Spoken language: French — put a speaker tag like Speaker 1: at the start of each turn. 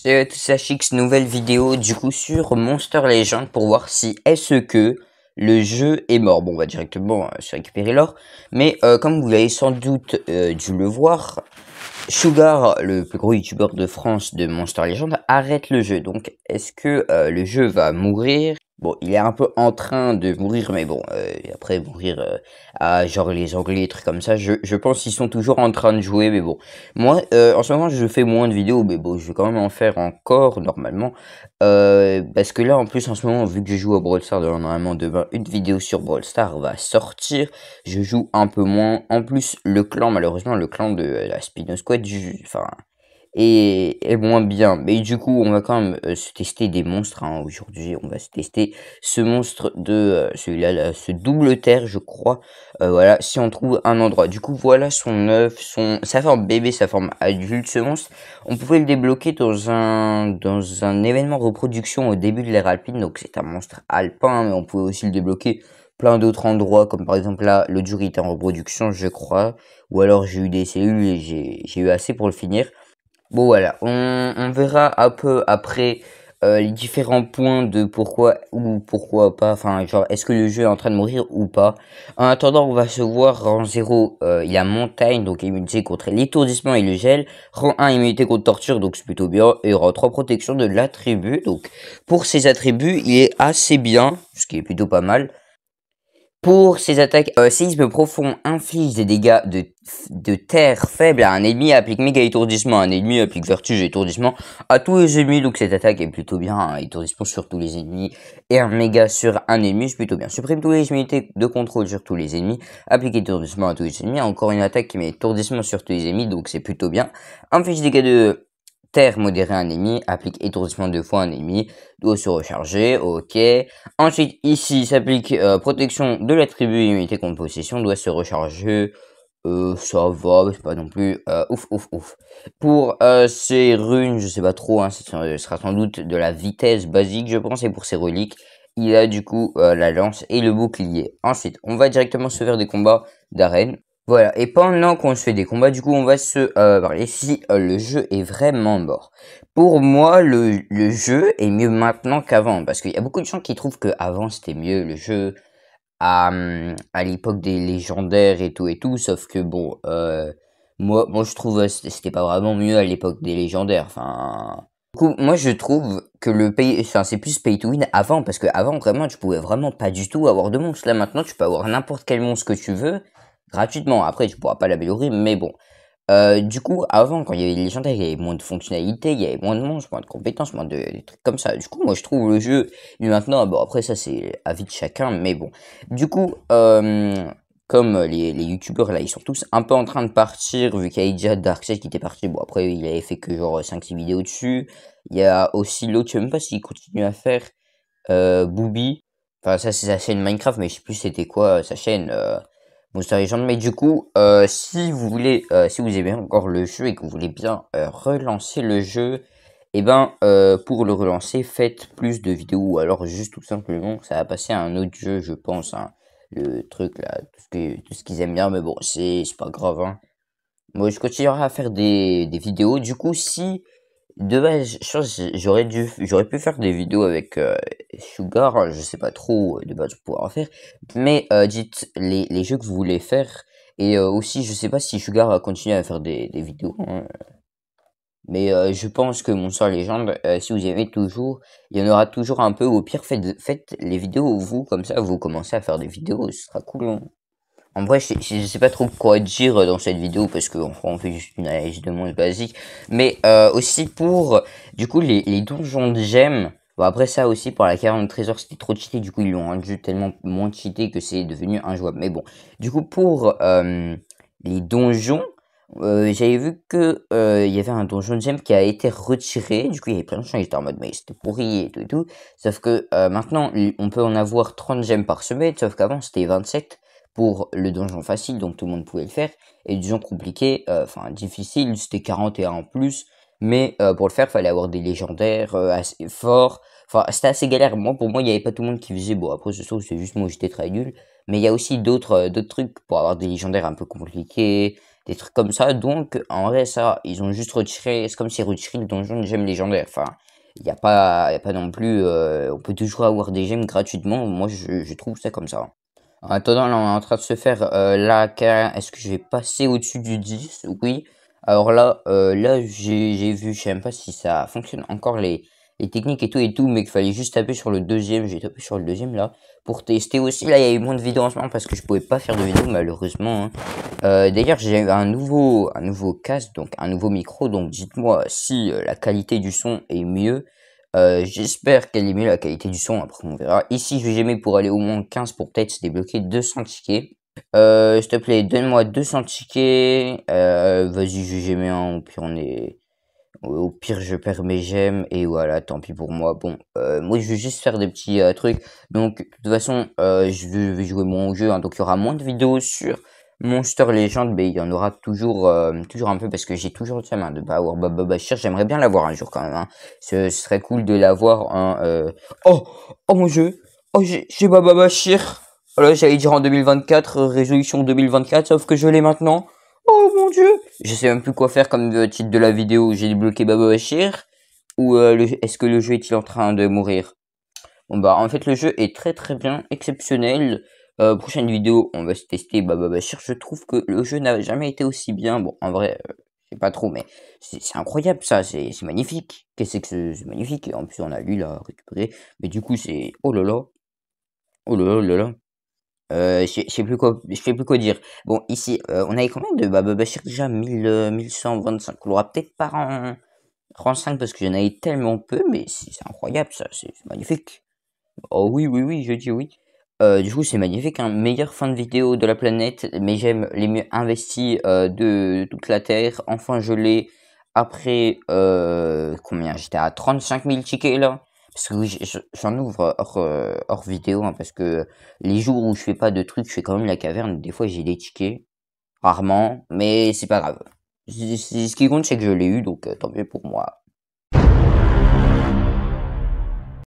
Speaker 1: Salut à tous, c'est Chix, nouvelle vidéo du coup sur Monster Legend pour voir si est-ce que le jeu est mort. Bon, on va directement se récupérer l'or, mais comme vous l'avez sans doute dû le voir, Sugar, le plus gros youtubeur de France de Monster Legend, arrête le jeu. Donc, est-ce que le jeu va mourir? Bon, il est un peu en train de mourir, mais bon, après mourir à genre les Anglais, des trucs comme ça, je pense qu'ils sont toujours en train de jouer, mais bon. Moi, en ce moment, je fais moins de vidéos, mais bon, je vais quand même en faire encore, normalement. Parce que là, en plus, en ce moment, vu que je joue à Brawl Stars, normalement, demain, une vidéo sur Brawl Stars va sortir. Je joue un peu moins. En plus, le clan, malheureusement, le clan de la Spino Squad, enfin, est moins bien. Mais du coup, on va quand même se tester des monstres. Hein. Aujourd'hui, on va se tester ce monstre de celui-là, là, ce double terre, je crois. Voilà, si on trouve un endroit. Du coup, voilà son œuf, sa forme bébé, sa forme adulte. Ce monstre, on pouvait le débloquer dans un événement reproduction au début de l'ère alpine. Donc, c'est un monstre alpin, mais on pouvait aussi le débloquer plein d'autres endroits, comme par exemple là, l'autre jour il était en reproduction, je crois, ou alors j'ai eu des cellules et j'ai eu assez pour le finir. Bon voilà, on verra un peu après les différents points de pourquoi ou pourquoi pas, enfin genre est-ce que le jeu est en train de mourir ou pas. En attendant, on va se voir rang 0, il y a montagne, donc immunité contre l'étourdissement et le gel. Rang 1, immunité contre torture, donc c'est plutôt bien. Et rang 3, protection de l'attribut, donc pour ces attributs, il est assez bien, ce qui est plutôt pas mal. Pour ses attaques, séisme profond inflige des dégâts de terre faible à un ennemi, applique méga étourdissement à un ennemi, applique vertige et étourdissement à tous les ennemis. Donc cette attaque est plutôt bien, hein, étourdissement sur tous les ennemis et un méga sur un ennemi, c'est plutôt bien. Supprime tous les unités de contrôle sur tous les ennemis, applique étourdissement à tous les ennemis. Encore une attaque qui met étourdissement sur tous les ennemis, donc c'est plutôt bien. Inflige des dégâts de terre modéré à un ennemi, applique étourdissement 2 fois à un ennemi, doit se recharger, ok. Ensuite, ici, s'applique protection de l'attribut immunité contre possession, doit se recharger, ça va, mais c'est pas non plus ouf. Pour ces runes, je sais pas trop, hein, ce sera sans doute de la vitesse basique, je pense, et pour ces reliques, il a du coup la lance et le bouclier. Ensuite, on va directement se faire des combats d'arène. Voilà, et pendant qu'on se fait des combats, du coup, on va se parler si le jeu est vraiment mort. Pour moi, le jeu est mieux maintenant qu'avant, parce qu'il y a beaucoup de gens qui trouvent que avant c'était mieux le jeu à l'époque des légendaires et tout, sauf que bon, moi je trouve c'était pas vraiment mieux à l'époque des légendaires. Enfin, du coup, moi je trouve que enfin c'est plus pay to win avant, parce que avant vraiment tu pouvais vraiment pas du tout avoir de monstres. Là maintenant tu peux avoir n'importe quel monstre que tu veux gratuitement. Après tu pourras pas l'améliorer, mais bon. Du coup, avant, quand il y avait les légendaires, il y avait moins de fonctionnalités, il y avait moins de monstres, moins de compétences, moins de des trucs comme ça. Du coup, moi, je trouve le jeu, mais maintenant, bon, après, ça, c'est avis de chacun, mais bon. Du coup, comme les youtubeurs, là, ils sont tous un peu en train de partir, vu qu'il y a déjà Darkseid qui était parti. Bon, après, il avait fait que genre 5-6 vidéos dessus. Il y a aussi l'autre, je sais même pas s'il continue à faire, Booby. Enfin, ça, c'est sa chaîne Minecraft, mais je sais plus c'était quoi sa chaîne. Monster Legend. Mais du coup, si vous voulez, si vous aimez encore le jeu et que vous voulez bien relancer le jeu, et ben pour le relancer, faites plus de vidéos ou alors juste tout simplement, ça va passer à un autre jeu, je pense. Hein. Le truc là, tout ce qu'ils aiment bien, mais bon, c'est pas grave. Hein. Moi, je continuerai à faire des vidéos. Du coup, si de base, je pense que j'aurais pu faire des vidéos avec Sugar, je sais pas trop de base pour en faire, mais dites les jeux que vous voulez faire, et aussi je sais pas si Sugar va continuer à faire des vidéos, hein. Mais je pense que Monster Legend, si vous aimez toujours, il y en aura toujours un peu, au pire faites les vidéos vous, comme ça vous commencez à faire des vidéos, ce sera cool, hein. En vrai, je sais pas trop quoi dire dans cette vidéo parce qu'on on fait juste une analyse de monde basique. Mais aussi pour, du coup, les donjons de gemmes. Bon, après ça aussi, pour la caverne de trésor, c'était trop cheaté. Du coup, ils l'ont rendu tellement moins cheaté que c'est devenu injouable. Mais bon, du coup, pour les donjons, j'avais vu que il y avait un donjon de gemmes qui a été retiré. Du coup, il y avait plein de gens qui étaient en mode, mais c'était pourri et tout et tout. Sauf que maintenant, on peut en avoir 30 gemmes par semaine. Sauf qu'avant, c'était 27 pour le donjon facile, donc tout le monde pouvait le faire, et le donjon compliqué, enfin difficile, c'était 41 en plus, mais pour le faire, fallait avoir des légendaires assez forts, enfin c'était assez galère. Pour moi, il n'y avait pas tout le monde qui faisait, bon après je trouve que c'est juste moi j'étais très nul, mais il y a aussi d'autres trucs pour avoir des légendaires un peu compliqués, des trucs comme ça. Donc, en vrai, ça, ils ont juste retiré, c'est comme s'ils retiraient le donjon de gemmes légendaires. Enfin, y a pas non plus, on peut toujours avoir des gemmes gratuitement. Moi, je trouve ça comme ça. En attendant, là, on est en train de se faire est-ce que je vais passer au-dessus du 10? Oui. Alors là, j'ai vu, je sais même pas si ça fonctionne encore les techniques et tout, mais qu'il fallait juste taper sur le deuxième. J'ai tapé sur le deuxième là pour tester aussi. Là, il y a eu moins de vidéos en ce moment parce que je pouvais pas faire de vidéos malheureusement, hein. D'ailleurs, j'ai eu un nouveau casque, donc un nouveau micro. Donc dites-moi si la qualité du son est mieux. J'espère qu'elle est mieux la qualité du son, après on verra. Ici, je vais gemmer pour aller au moins 15 pour peut-être se débloquer 200 tickets. S'il te plaît, donne-moi 200 tickets. Vas-y, je vais gemmer un, au pire on est... Au pire, je perds mes gemmes et voilà, tant pis pour moi. Bon, moi je vais juste faire des petits trucs. Donc, de toute façon, je vais jouer mon jeu, hein, donc il y aura moins de vidéos sur Monster Legend, mais il y en aura toujours, toujours un peu parce que j'ai toujours le seum de pas avoir Baba Bachir. J'aimerais bien l'avoir un jour quand même, hein. Ce serait cool de l'avoir. Oh, oh mon jeu, oh j'ai Baba Bachir. Voilà, j'allais dire en 2024, résolution 2024, sauf que je l'ai maintenant. Oh mon dieu! Je sais même plus quoi faire comme titre de la vidéo. J'ai débloqué Baba Bachir ou est-ce que le jeu est-il en train de mourir? Bon bah en fait le jeu est très très bien, exceptionnel. Prochaine vidéo, on va se tester Baba Bachir. Je trouve que le jeu n'a jamais été aussi bien. Bon en vrai, je sais pas trop, mais c'est incroyable ça, c'est magnifique. Qu'est-ce que c'est magnifique. En plus on a lui là récupéré, mais du coup c'est oh là là, oh là là, oh là là. Je sais plus quoi dire. Bon, ici, on avait combien de Baba Bachir déjà? 1125. On l'aura peut-être pas en 5 parce que j'en avais tellement peu, mais c'est incroyable ça, c'est magnifique. Oh oui, oui, oui, je dis oui. Du coup, c'est magnifique, hein. Meilleure fin de vidéo de la planète, mais j'aime les mieux investis de toute la Terre. Enfin, je l'ai après, combien? J'étais à 35 000 tickets là. Parce que oui, j'en ouvre hors vidéo, hein, parce que les jours où je fais pas de trucs, je fais quand même la caverne. Des fois, j'ai des tickets, rarement, mais c'est pas grave. Ce qui compte, c'est que je l'ai eu, donc tant mieux pour moi.